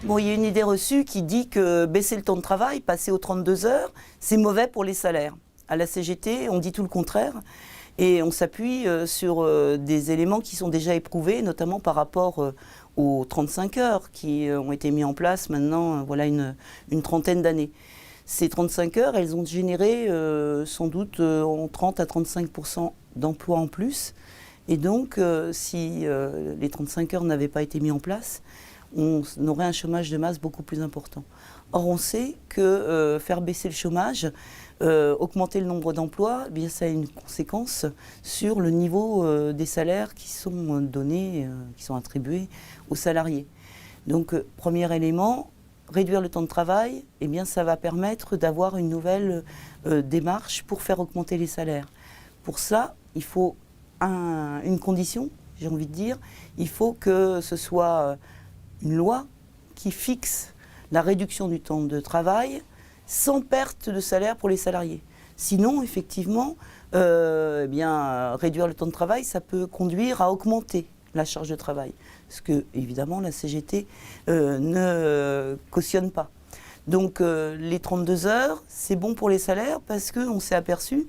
Bon, il y a une idée reçue qui dit que baisser le temps de travail, passer aux 32 heures, c'est mauvais pour les salaires. À la CGT, on dit tout le contraire et on s'appuie sur des éléments qui sont déjà éprouvés, notamment par rapport aux 35 heures qui ont été mis en place maintenant, voilà une trentaine d'années. Ces 35 heures, elles ont généré sans doute en 30 à 35% d'emplois en plus. Et donc, si les 35 heures n'avaient pas été mis en place, on aurait un chômage de masse beaucoup plus important. Or, on sait que faire baisser le chômage, augmenter le nombre d'emplois, eh bien, ça a une conséquence sur le niveau des salaires qui sont donnés, qui sont attribués aux salariés. Donc, premier élément, réduire le temps de travail, eh bien, ça va permettre d'avoir une nouvelle démarche pour faire augmenter les salaires. Pour ça, il faut une condition, j'ai envie de dire, il faut que ce soit une loi qui fixe la réduction du temps de travail sans perte de salaire pour les salariés. Sinon, effectivement, eh bien, réduire le temps de travail, ça peut conduire à augmenter la charge de travail. Ce que, évidemment, la CGT ne cautionne pas. Donc, les 32 heures, c'est bon pour les salaires parce qu'on s'est aperçu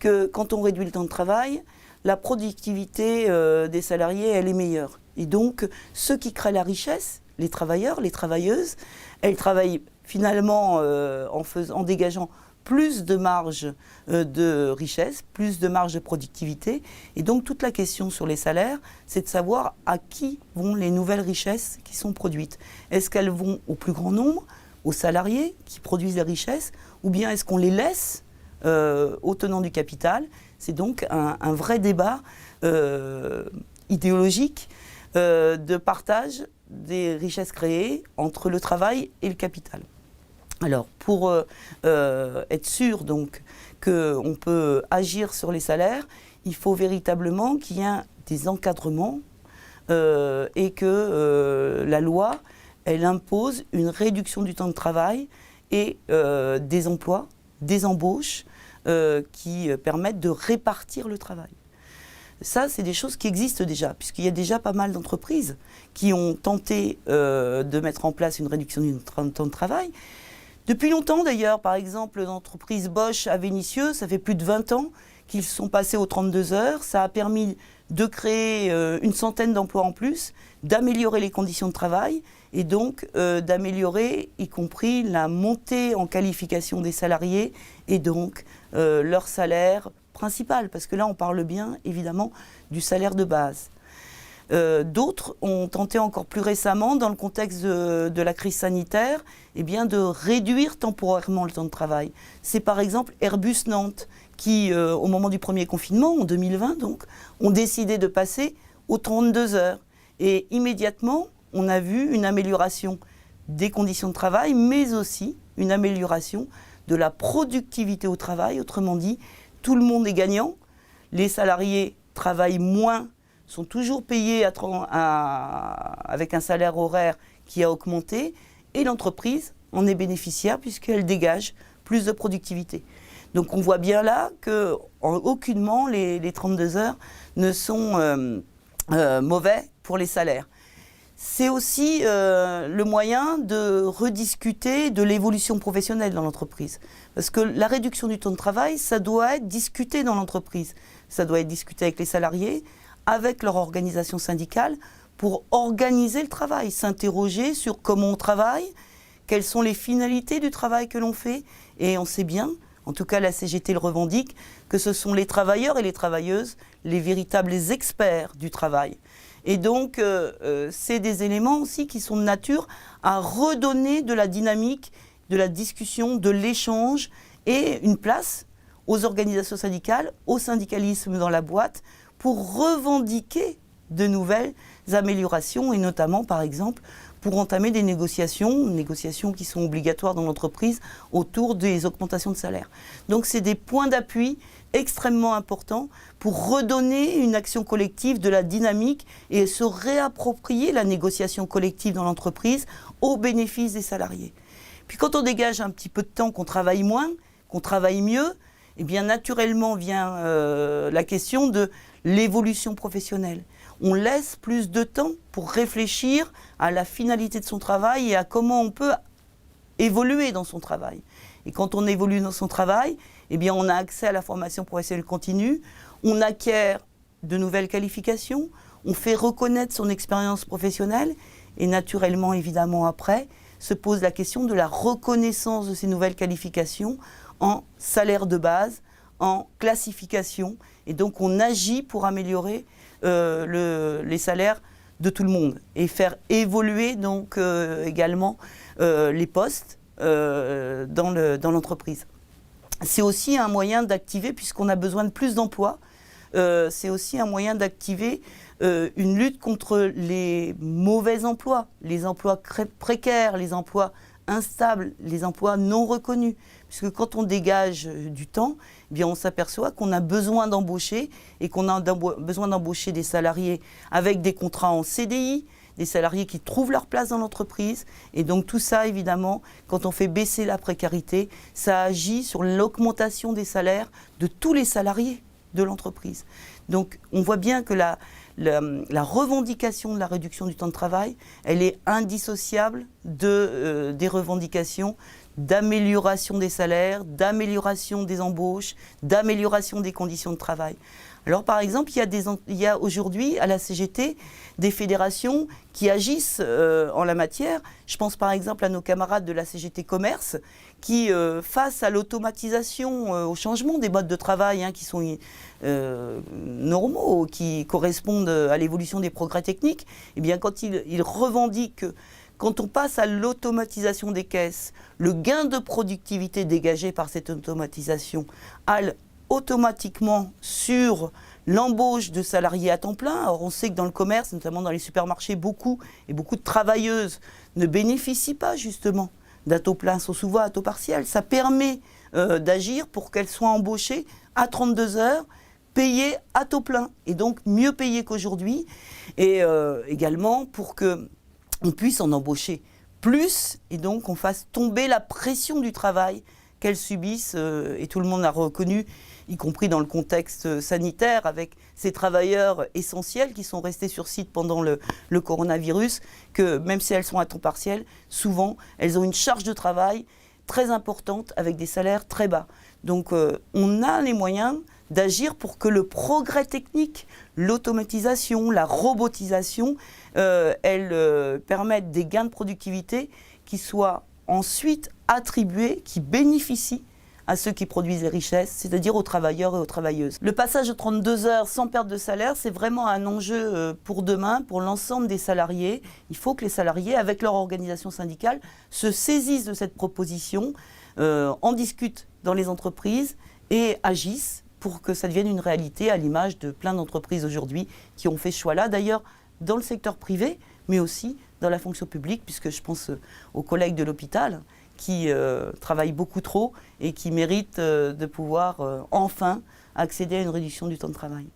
que quand on réduit le temps de travail, la productivité des salariés, elle est meilleure. Et donc, ceux qui créent la richesse, les travailleurs, les travailleuses, elles travaillent finalement en dégageant plus de marge de richesse, plus de marge de productivité. Et donc, toute la question sur les salaires, c'est de savoir à qui vont les nouvelles richesses qui sont produites. Est-ce qu'elles vont au plus grand nombre, aux salariés qui produisent les richesses, ou bien est-ce qu'on les laisse aux tenants du capital? C'est donc un vrai débat idéologique de partage des richesses créées entre le travail et le capital. Alors, pour être sûr donc qu'on peut agir sur les salaires, il faut véritablement qu'il y ait des encadrements et que la loi, elle impose une réduction du temps de travail et des emplois, des embauches qui permettent de répartir le travail. Ça, c'est des choses qui existent déjà, puisqu'il y a déjà pas mal d'entreprises qui ont tenté de mettre en place une réduction du temps de travail. Depuis longtemps d'ailleurs, par exemple, l'entreprise Bosch à Vénissieux, ça fait plus de 20 ans qu'ils sont passés aux 32 heures. Ça a permis de créer une centaine d'emplois en plus, d'améliorer les conditions de travail et donc d'améliorer, y compris la montée en qualification des salariés et donc leur salaire principal, parce que là on parle bien évidemment du salaire de base. D'autres ont tenté encore plus récemment, dans le contexte de la crise sanitaire, eh bien, de réduire temporairement le temps de travail. C'est par exemple Airbus Nantes qui, au moment du premier confinement, en 2020 donc, ont décidé de passer aux 32 heures. Et immédiatement, on a vu une amélioration des conditions de travail, mais aussi une amélioration de la productivité au travail. Autrement dit, tout le monde est gagnant. Les salariés travaillent moins, sont toujours payés avec un salaire horaire qui a augmenté, et l'entreprise en est bénéficiaire puisqu'elle dégage plus de productivité. Donc on voit bien là que aucunement les 32 heures ne sont mauvais pour les salaires. C'est aussi le moyen de rediscuter de l'évolution professionnelle dans l'entreprise. Parce que la réduction du temps de travail, ça doit être discuté dans l'entreprise. Ça doit être discuté avec les salariés, avec leur organisation syndicale, pour organiser le travail, s'interroger sur comment on travaille, quelles sont les finalités du travail que l'on fait. Et on sait bien, en tout cas la CGT le revendique, que ce sont les travailleurs et les travailleuses les véritables experts du travail. Et donc, c'est des éléments aussi qui sont de nature à redonner de la dynamique, de la discussion, de l'échange et une place aux organisations syndicales, au syndicalisme dans la boîte, pour revendiquer de nouvelles améliorations et notamment, par exemple, pour entamer des négociations qui sont obligatoires dans l'entreprise autour des augmentations de salaire. Donc, c'est des points d'appui extrêmement importants pour redonner une action collective, de la dynamique et se réapproprier la négociation collective dans l'entreprise au bénéfice des salariés. Puis quand on dégage un petit peu de temps, qu'on travaille moins, qu'on travaille mieux, eh bien naturellement vient la question de l'évolution professionnelle. on laisse plus de temps pour réfléchir à la finalité de son travail et à comment on peut évoluer dans son travail. Et quand on évolue dans son travail, eh bien, on a accès à la formation professionnelle continue, on acquiert de nouvelles qualifications, on fait reconnaître son expérience professionnelle et naturellement, évidemment, après, se pose la question de la reconnaissance de ces nouvelles qualifications en salaire de base, en classification. Et donc, on agit pour améliorer les salaires de tout le monde et faire évoluer donc également les postes dans l'entreprise. C'est aussi un moyen d'activer, puisqu'on a besoin de plus d'emplois, c'est aussi un moyen d'activer une lutte contre les mauvais emplois, les emplois précaires, les emplois instables, les emplois non reconnus. Puisque quand on dégage du temps, eh bien on s'aperçoit qu'on a besoin d'embaucher et qu'on a besoin d'embaucher des salariés avec des contrats en CDI, des salariés qui trouvent leur place dans l'entreprise. Et donc tout ça, évidemment, quand on fait baisser la précarité, ça agit sur l'augmentation des salaires de tous les salariés de l'entreprise. Donc on voit bien que la revendication de la réduction du temps de travail, elle est indissociable des revendications d'amélioration des salaires, d'amélioration des embauches, d'amélioration des conditions de travail. Alors par exemple, il y a aujourd'hui à la CGT des fédérations qui agissent en la matière. Je pense par exemple à nos camarades de la CGT Commerce qui, face à l'automatisation, au changement des modes de travail qui sont normaux, qui correspondent à l'évolution des progrès techniques, eh bien quand ils revendiquent que quand on passe à l'automatisation des caisses, le gain de productivité dégagé par cette automatisation aille automatiquement sur l'embauche de salariés à temps plein. Alors on sait que dans le commerce, notamment dans les supermarchés, beaucoup de travailleuses ne bénéficient pas justement d'un taux plein, sont souvent à taux partiel. Ça permet d'agir pour qu'elles soient embauchées à 32 heures, payées à taux plein, et donc mieux payées qu'aujourd'hui, et également pour qu'on puisse en embaucher plus, et donc on fasse tomber la pression du travail qu'elles subissent, et tout le monde l'a reconnu, y compris dans le contexte sanitaire, avec ces travailleurs essentiels qui sont restés sur site pendant le coronavirus, que même si elles sont à temps partiel, souvent elles ont une charge de travail très importante avec des salaires très bas. Donc on a les moyens d'agir pour que le progrès technique, l'automatisation, la robotisation, elles permettent des gains de productivité qui soient ensuite attribués, qui bénéficient à ceux qui produisent les richesses, c'est-à-dire aux travailleurs et aux travailleuses. Le passage de 32 heures sans perte de salaire, c'est vraiment un enjeu pour demain, pour l'ensemble des salariés. Il faut que les salariés, avec leur organisation syndicale, se saisissent de cette proposition, en discutent dans les entreprises et agissent pour que ça devienne une réalité, à l'image de plein d'entreprises aujourd'hui qui ont fait ce choix-là. D'ailleurs, dans le secteur privé, mais aussi dans la fonction publique, puisque je pense aux collègues de l'hôpital qui travaillent beaucoup trop et qui méritent de pouvoir enfin accéder à une réduction du temps de travail.